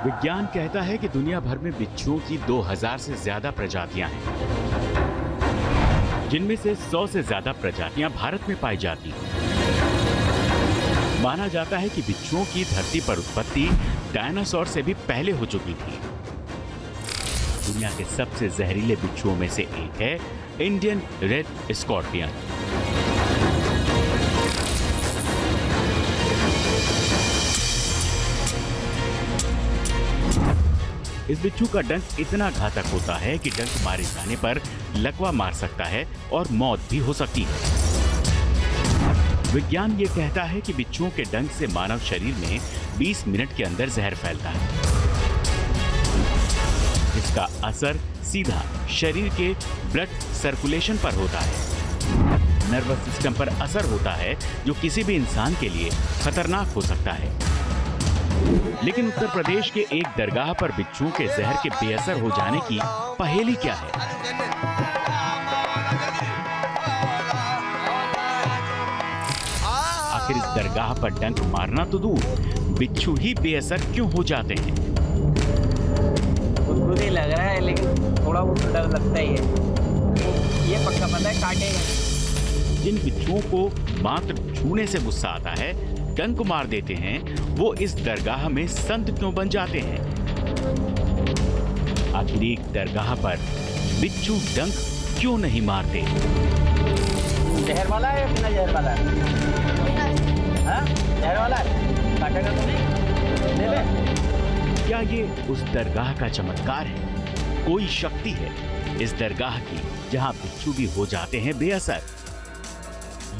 विज्ञान कहता है कि दुनिया भर में बिच्छुओं की 2000 से ज्यादा प्रजातियां हैं, जिनमें से 100 से ज्यादा प्रजातियां भारत में पाई जाती हैं। माना जाता है कि बिच्छुओं की धरती पर उत्पत्ति डायनासोर से भी पहले हो चुकी थी। दुनिया के सबसे जहरीले बिच्छुओं में से एक है इंडियन रेड स्कॉर्पियन। इस बिच्छू का डंक इतना घातक होता है कि डंक मारे जाने पर लकवा मार सकता है और मौत भी हो सकती है। विज्ञान ये कहता है कि बिच्छुओं के डंक से मानव शरीर में 20 मिनट के अंदर जहर फैलता है, जिसका असर सीधा शरीर के ब्लड सर्कुलेशन पर होता है। नर्वस सिस्टम पर असर होता है, जो किसी भी इंसान के लिए खतरनाक हो सकता है। लेकिन उत्तर प्रदेश के एक दरगाह पर बिच्छुओं के जहर के बेअसर हो जाने की पहेली क्या है? आखिर इस दरगाह पर डंक मारना तो दूर, बिच्छू ही बेअसर क्यों हो जाते हैं? खुद ही लग रहा है, लेकिन थोड़ा बहुत डर लगता ही है। ये पक्का पता है काटेगा। जिन बिच्छुओं को मात्र छूने से गुस्सा आता है, डंक मार देते हैं, वो इस दरगाह में संत क्यों बन जाते हैं? आखिर एक दरगाह पर बिच्छू डंक क्यों नहीं मारते? जहर वाला है या बिना जहर वाला है? हाँ? जहर वाला है, काटेगा तो नहीं? ले ले। क्या ये उस दरगाह का चमत्कार है? कोई शक्ति है इस दरगाह की जहां बिच्छू भी हो जाते हैं बेअसर?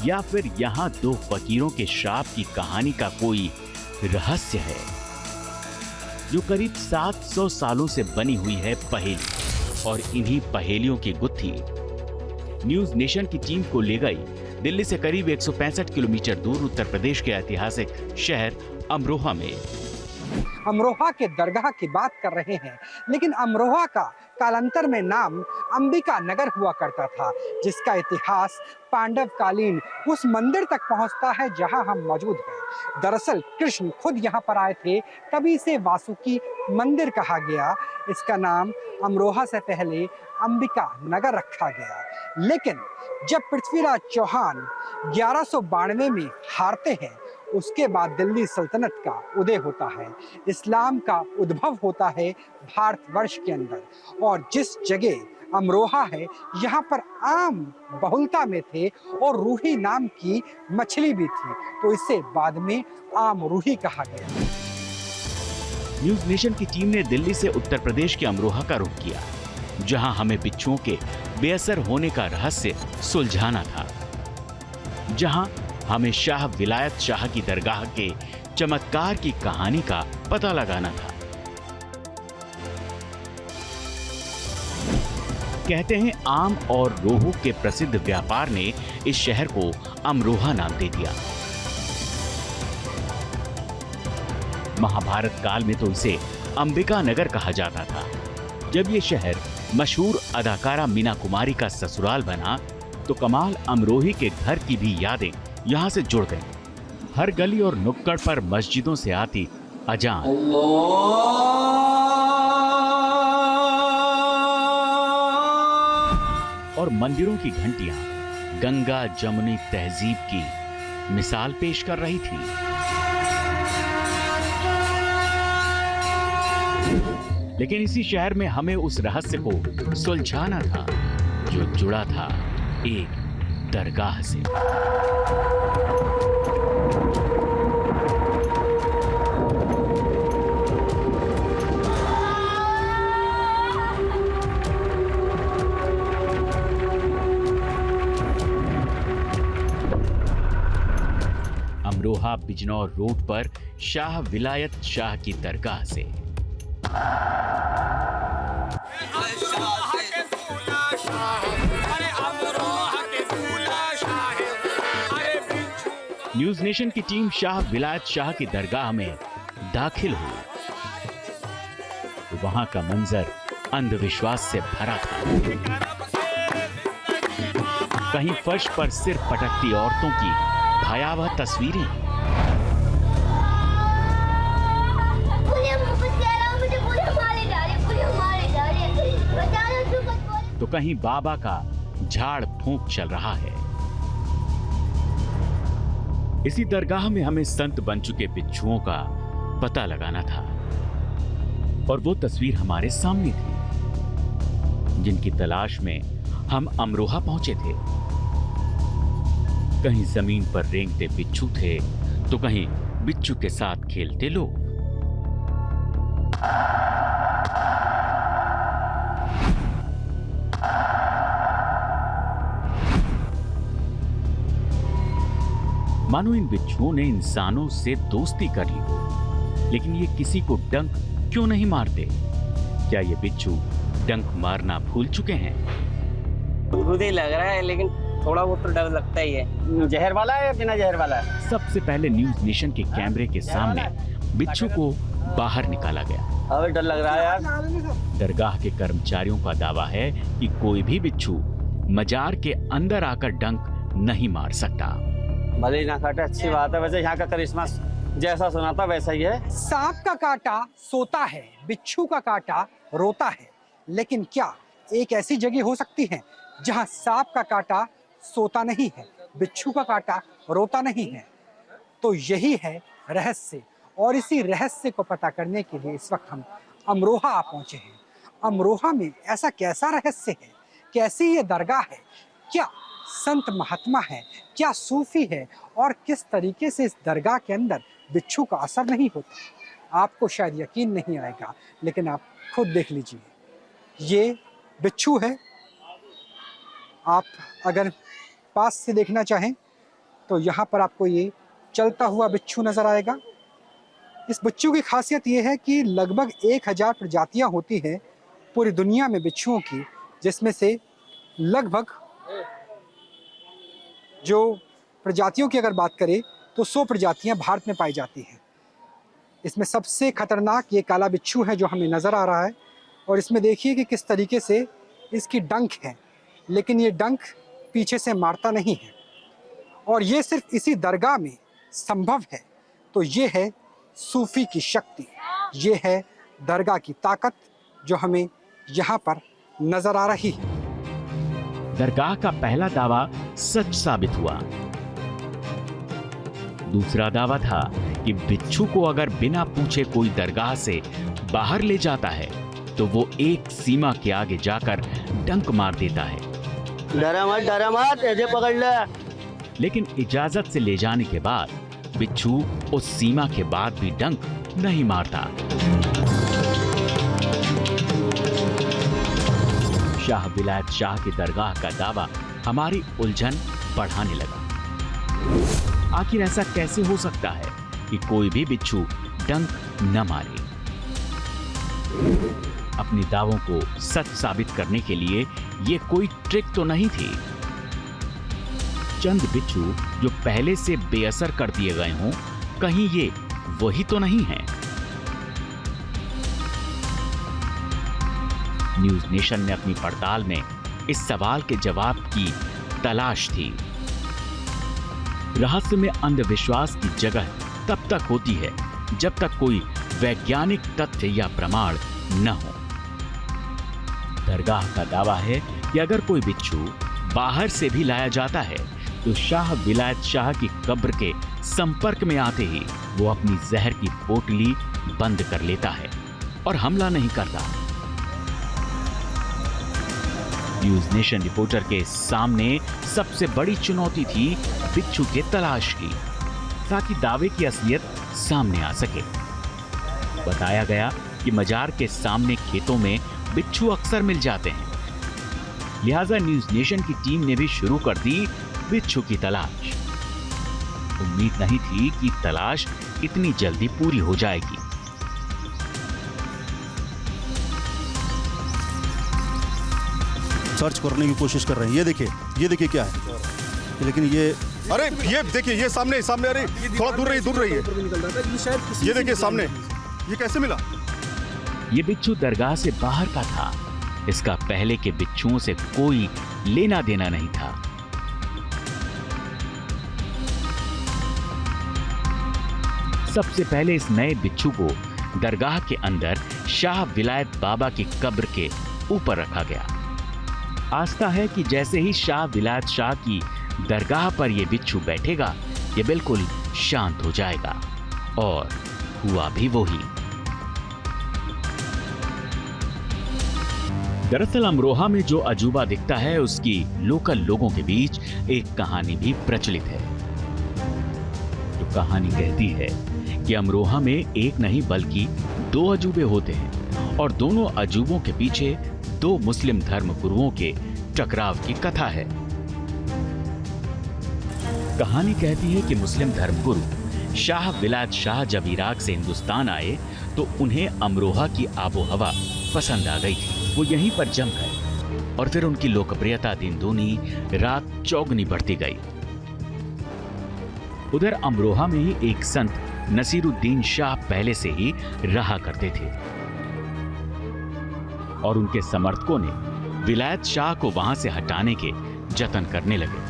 या फिर यहाँ दो फकीरों के श्राप की कहानी का कोई रहस्य है, जो करीब 700 सालों से बनी हुई है पहेली? और इन्हीं पहेलियों की गुत्थी न्यूज नेशन की टीम को ले गई दिल्ली से करीब 165 किलोमीटर दूर उत्तर प्रदेश के ऐतिहासिक शहर अमरोहा में। अमरोहा के दरगाह की बात कर रहे हैं, लेकिन अमरोहा का कालांतर में नाम अंबिका नगर हुआ करता था, जिसका इतिहास पांडव कालीन उस मंदिर तक पहुंचता है जहां हम मौजूद हैं। दरअसल कृष्ण खुद यहां पर आए थे, तभी इसे वासुकी मंदिर कहा गया। इसका नाम अमरोहा से पहले अंबिका नगर रखा गया। लेकिन जब पृथ्वीराज चौहान 1192 में हारते हैं, उसके बाद दिल्ली सल्तनत का उदय होता है, इस्लाम का उद्भव होता है भारतवर्ष के अंदर। और जिस जगह अमरोहा है, यहाँ पर आम बहुलता में थे और रूही नाम की मछली भी थी, तो इसे बाद में आम रूही कहा गया। न्यूज नेशन की टीम ने दिल्ली से उत्तर प्रदेश के अमरोहा का रुख किया, जहां हमें बिच्छुओं के बेअसर होने का रहस्य सुलझाना था, जहां हमें शाह विलायत शाह की दरगाह के चमत्कार की कहानी का पता लगाना था। कहते हैं आम और रोहू के प्रसिद्ध व्यापार ने इस शहर को अमरोहा नाम दे दिया। महाभारत काल में तो इसे अंबिका नगर कहा जाता था। जब ये शहर मशहूर अदाकारा मीना कुमारी का ससुराल बना, तो कमाल अमरोही के घर की भी यादें यहाँ से जुड़ गई। हर गली और नुक्कड़ पर मस्जिदों से आती अजान, और मंदिरों की घंटियां गंगा जमुनी तहजीब की मिसाल पेश कर रही थी। लेकिन इसी शहर में हमें उस रहस्य को सुलझाना था, जो जुड़ा था एक दरगाह से। अमरोहा बिजनौर रोड पर शाह विलायत शाह की दरगाह से। न्यूज नेशन की टीम शाह विलायत शाह की दरगाह में दाखिल हुई, तो वहां का मंजर अंधविश्वास से भरा था। कहीं फर्श पर सिर पटकती औरतों की भयावह तस्वीरें, कहीं बाबा का झाड़ फूंक चल रहा है। इसी दरगाह में हमें संत बन चुके बिच्छुओं का पता लगाना था और वो तस्वीर हमारे सामने थी जिनकी तलाश में हम अमरोहा पहुंचे थे। कहीं जमीन पर रेंगते बिच्छू थे तो कहीं बिच्छू के साथ खेलते लोग। मानो इन बिच्छुओं ने इंसानों से दोस्ती कर ली हो, लेकिन ये किसी को डंक क्यों नहीं मारते? क्या ये बिच्छू डंक मारना भूल चुके हैं? खुद ही लग रहा है, लेकिन थोड़ा बहुत तो डर लगता ही है। जहर वाला है या बिना जहर वाला है? सबसे पहले न्यूज नेशन के कैमरे के सामने बिच्छू को बाहर निकाला गया। अब डर लग रहा है यार। दरगाह के कर्मचारियों का दावा है कि कोई भी बिच्छू मजार के अंदर आकर डंक नहीं मार सकता। भले ही ना काटे, अच्छी बात है। वैसे यहाँ का करिश्मा जैसा सुना था वैसा ही है। सांप का काटा सोता है, बिच्छू का काटा रोता है, लेकिन क्या एक ऐसी जगह हो सकती है जहां सांप का काटा सोता नहीं है, बिच्छू का काटा रोता नहीं है? तो यही है रहस्य, और इसी रहस्य को पता करने के लिए इस वक्त हम अमरोहा आ पहुंचे हैं। अमरोहा में ऐसा कैसा रहस्य है, कैसी ये दरगाह है, क्या संत महात्मा है, क्या सूफी है, और किस तरीके से इस दरगाह के अंदर बिच्छू का असर नहीं होता? आपको शायद यकीन नहीं आएगा, लेकिन आप खुद देख लीजिए। ये बिच्छू है। आप अगर पास से देखना चाहें तो यहाँ पर आपको ये चलता हुआ बिच्छू नजर आएगा। इस बिच्छू की खासियत ये है कि लगभग 1000 प्रजातियाँ होती हैं पूरी दुनिया में बिच्छुओं की, जिसमें से लगभग जो प्रजातियों की अगर बात करें तो 100 प्रजातियां भारत में पाई जाती हैं। इसमें सबसे खतरनाक ये काला बिच्छू है जो हमें नज़र आ रहा है, और इसमें देखिए कि किस तरीके से इसकी डंक है, लेकिन ये डंक पीछे से मारता नहीं है, और ये सिर्फ इसी दरगाह में संभव है। तो ये है सूफी की शक्ति, ये है दरगाह की ताकत जो हमें यहाँ पर नज़र आ रही है। दरगाह का पहला दावा सच साबित हुआ। दूसरा दावा था कि बिच्छू को अगर बिना पूछे कोई दरगाह से बाहर ले जाता है तो वो एक सीमा के आगे जाकर डंक मार देता है। डरा मत, ऐसे पकड़ ले। लेकिन इजाजत से ले जाने के बाद बिच्छू उस सीमा के बाद भी डंक नहीं मारता। शाह विलायत शाह की दरगाह का दावा हमारी उलझन बढ़ाने लगा। आखिर ऐसा कैसे हो सकता है कि कोई भी बिच्छू डंक न मारे? अपने दावों को सच साबित करने के लिए ये कोई ट्रिक तो नहीं थी। चंद बिच्छू जो पहले से बेअसर कर दिए गए हों, कहीं ये वही तो नहीं है? न्यूज नेशन ने अपनी पड़ताल में इस सवाल के जवाब की तलाश थी। रहस्य में अंधविश्वास की जगह तब तक होती है जब तक कोई वैज्ञानिक तथ्य या प्रमाण न हो। दरगाह का दावा है कि अगर कोई बिच्छू बाहर से भी लाया जाता है तो शाह विलायत शाह की कब्र के संपर्क में आते ही वो अपनी जहर की पोटली बंद कर लेता है और हमला नहीं करता। न्यूज नेशन रिपोर्टर के सामने सबसे बड़ी चुनौती थी बिच्छू के तलाश की, ताकि दावे की असलियत सामने आ सके। बताया गया कि मजार के सामने खेतों में बिच्छू अक्सर मिल जाते हैं, लिहाजा न्यूज नेशन की टीम ने भी शुरू कर दी बिच्छू की तलाश। उम्मीद नहीं थी कि तलाश इतनी जल्दी पूरी हो जाएगी। सर्च करने की कोशिश कर रहे हैं। ये देखिए क्या है, लेकिन ये अरे ये देखिए, ये सामने अरे थोड़ा दूर रही है। ये देखिए सामने, ये कैसे मिला? ये बिच्छू दरगाह से बाहर का था। इसका पहले के बिच्छुओं से कोई लेना देना नहीं था। सबसे पहले इस नए बिच्छू को दरगाह के अंदर शाह विलायत बाबा की कब्र के ऊपर रखा गया। आस्था है कि जैसे ही शाह विलायत शाह की दरगाह पर ये बिच्छू बैठेगा, ये बिल्कुल शांत हो जाएगा। और हुआ भी वही। दरअसल अमरोहा में जो अजूबा दिखता है, उसकी लोकल लोगों के बीच एक कहानी भी प्रचलित है। जो कहानी कहती है कि अमरोहा में एक नहीं बल्कि 2 अजूबे होते हैं और दोनों अजूबों के पीछे 2 मुस्लिम धर्म गुरुओं के टकराव की कथा है। कहानी कहती है कि मुस्लिम धर्म गुरु शाह विलायत शाह जब इराक से हिंदुस्तान आए तो उन्हें अमरोहा की आबो हवा पसंद आ गई थी। वो यहीं पर जम गए और फिर उनकी लोकप्रियता दिन दूनी रात चौगुनी बढ़ती गई। उधर अमरोहा में ही एक संत नसीरुद्दीन शाह पहले से ही रहा करते थे और उनके समर्थकों ने विलायत शाह को वहां से हटाने के जतन करने लगे।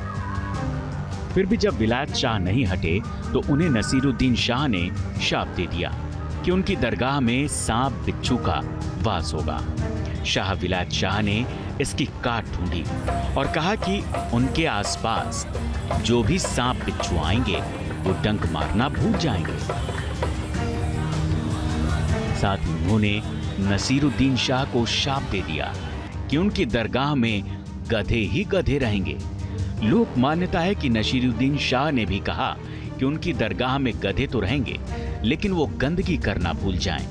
फिर भी जब विलायत शाह नहीं हटे तो उन्हें नसीरुद्दीन शाह ने शाप दे दिया कि उनकी दरगाह में सांप बिच्छू का वास होगा। शाह विलायत शाह ने इसकी काट ढूंढी और कहा कि उनके आसपास जो भी सांप बिच्छू आएंगे वो डंक मारना भूल जाएंगे। साथ ही उन्होंने नसीरुद्दीन शाह को शाप दे दिया कि उनकी दरगाह में गधे ही गधे रहेंगे। लोक मान्यता है कि नसीरुद्दीन शाह ने भी कहा कि उनकी दरगाह में गधे तो रहेंगे लेकिन वो गंदगी करना भूल जाएं।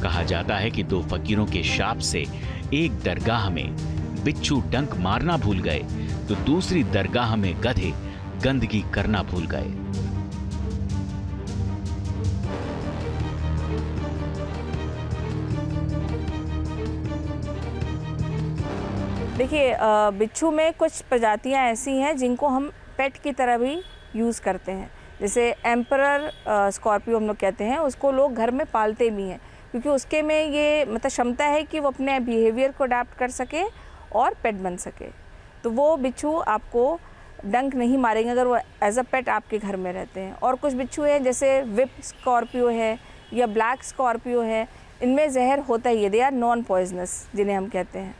कहा जाता है कि 2 फकीरों के शाप से एक दरगाह में बिच्छू डंक मारना भूल गए तो दूसरी दरगाह में गधे गंदगी करना भूल गए। देखिए, बिच्छू में कुछ प्रजातियां ऐसी हैं जिनको हम पेट की तरह भी यूज़ करते हैं। जैसे एम्परर स्कॉर्पियो हम लोग कहते हैं, उसको लोग घर में पालते भी हैं क्योंकि उसके में ये मतलब क्षमता है कि वो अपने बिहेवियर को अडाप्ट कर सके और पेट बन सके। तो वो बिच्छू आपको डंक नहीं मारेंगे अगर वो एज अ पेट आपके घर में रहते हैं। और कुछ बिच्छू हैं जैसे विप स्कॉर्पियो है या ब्लैक स्कॉर्पियो है, इनमें जहर होता ही है, दे आर नॉन पॉइजनस जिन्हें हम कहते हैं।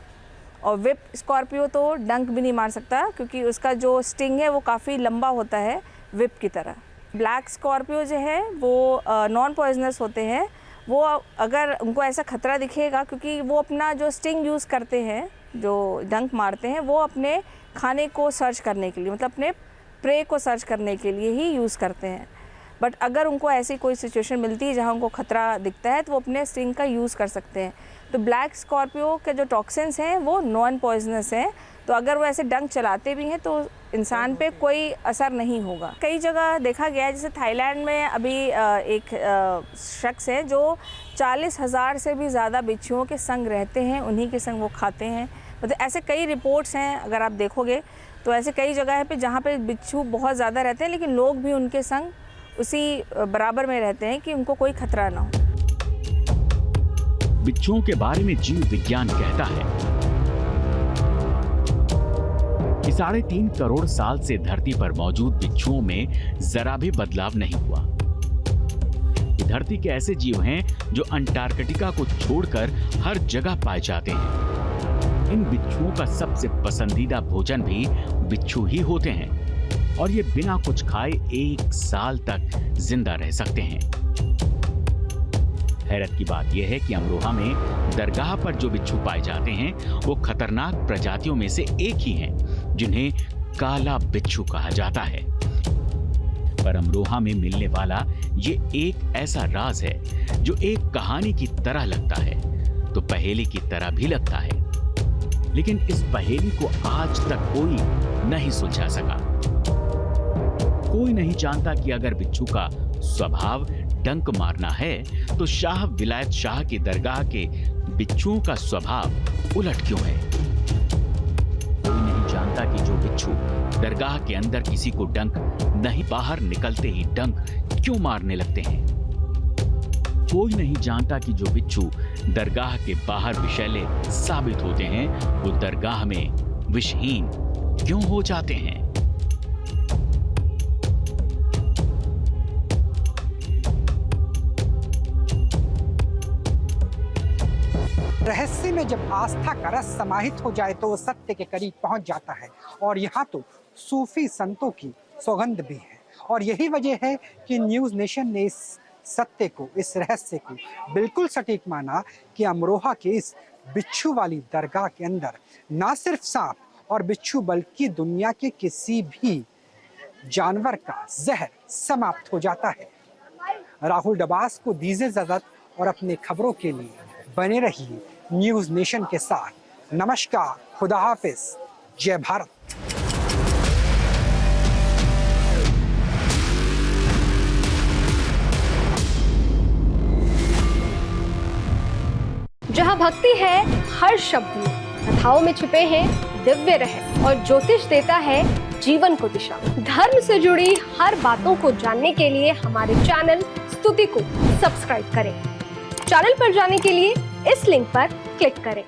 और विप स्कॉर्पियो तो डंक भी नहीं मार सकता क्योंकि उसका जो स्टिंग है वो काफ़ी लंबा होता है विप की तरह। ब्लैक स्कॉर्पियो जो है वो नॉन पॉइजनस होते हैं। वो अगर उनको ऐसा खतरा दिखेगा क्योंकि वो अपना जो स्टिंग यूज़ करते हैं, जो डंक मारते हैं, वो अपने खाने को सर्च करने के लिए, मतलब अपने प्रे को सर्च करने के लिए ही यूज़ करते हैं। बट अगर उनको ऐसी कोई सिचुएशन मिलती है जहाँ उनको खतरा दिखता है तो वो अपने स्टिंग का यूज़ कर सकते हैं। तो ब्लैक स्कॉर्पियो के जो टॉक्सिन्स हैं वो नॉन पॉइजनस हैं, तो अगर वो ऐसे डंक चलाते भी हैं तो इंसान पे कोई असर नहीं होगा। कई जगह देखा गया है, जैसे थाईलैंड में अभी एक शख्स है जो 40,000 से भी ज़्यादा बिच्छुओं के संग रहते हैं, उन्हीं के संग वो खाते हैं। मतलब ऐसे कई रिपोर्ट्स हैं, अगर आप देखोगे तो ऐसे कई जगह है पे जहाँ पे बिच्छू बहुत ज़्यादा रहते हैं लेकिन लोग भी उनके संग उसी बराबर में रहते हैं कि उनको कोई खतरा ना हो। बिच्छुओं के बारे में जीव विज्ञान कहता है कि 3.5 करोड़ साल से धरती पर मौजूद बिच्छुओं में जरा भी बदलाव नहीं हुआ। ये धरती के ऐसे जीव हैं जो अंटार्कटिका को छोड़कर हर जगह पाए जाते हैं। इन बिच्छुओं का सबसे पसंदीदा भोजन भी बिच्छू ही होते हैं और ये बिना कुछ खाए 1 साल तक जिंदा रह सकते हैं। हैरत की बात यह है कि अमरोहा में दरगाह पर जो बिच्छू पाए जाते हैं वो खतरनाक प्रजातियों में से एक ही हैं, जिन्हें काला बिच्छू कहा जाता है। पर अमरोहा में मिलने वाला ये एक ऐसा राज है जो एक कहानी की तरह लगता है तो पहेली की तरह भी लगता है, लेकिन इस पहेली को आज तक कोई नहीं सुलझा सका। कोई नहीं जानता कि अगर बिच्छू का स्वभाव डंक मारना है तो शाह विलायत शाह की दरगाह के बिच्छुओं का स्वभाव उलट क्यों है। कोई नहीं जानता कि जो बिच्छू दरगाह के अंदर किसी को डंक नहीं, बाहर निकलते ही डंक क्यों मारने लगते हैं। कोई नहीं जानता कि जो बिच्छू दरगाह के बाहर विषैले साबित होते हैं वो दरगाह में विषहीन क्यों हो जाते हैं। रहस्य में जब आस्था का रस समाहित हो जाए तो वो सत्य के करीब पहुंच जाता है। और यहाँ तो सूफी संतों की सौगंध भी है। और यही वजह है कि न्यूज़ नेशन ने इस सत्य को, इस रहस्य को बिल्कुल सटीक माना कि अमरोहा के इस बिच्छू वाली दरगाह के अंदर ना सिर्फ सांप और बिच्छू बल्कि दुनिया के किसी भी जानवर का जहर समाप्त हो जाता है। राहुल डबास को दीजिए इजाजत और अपने खबरों के लिए बने रहिए न्यूज़ नेशन के साथ। नमस्कार, खुदा हाफिज, जय भारत। जहाँ भक्ति है हर शब्द में, कथाओं में छुपे हैं दिव्य रहस्य और ज्योतिष देता है जीवन को दिशा। धर्म से जुड़ी हर बातों को जानने के लिए हमारे चैनल स्तुति को सब्सक्राइब करें। चैनल पर जाने के लिए इस लिंक पर क्लिक करें।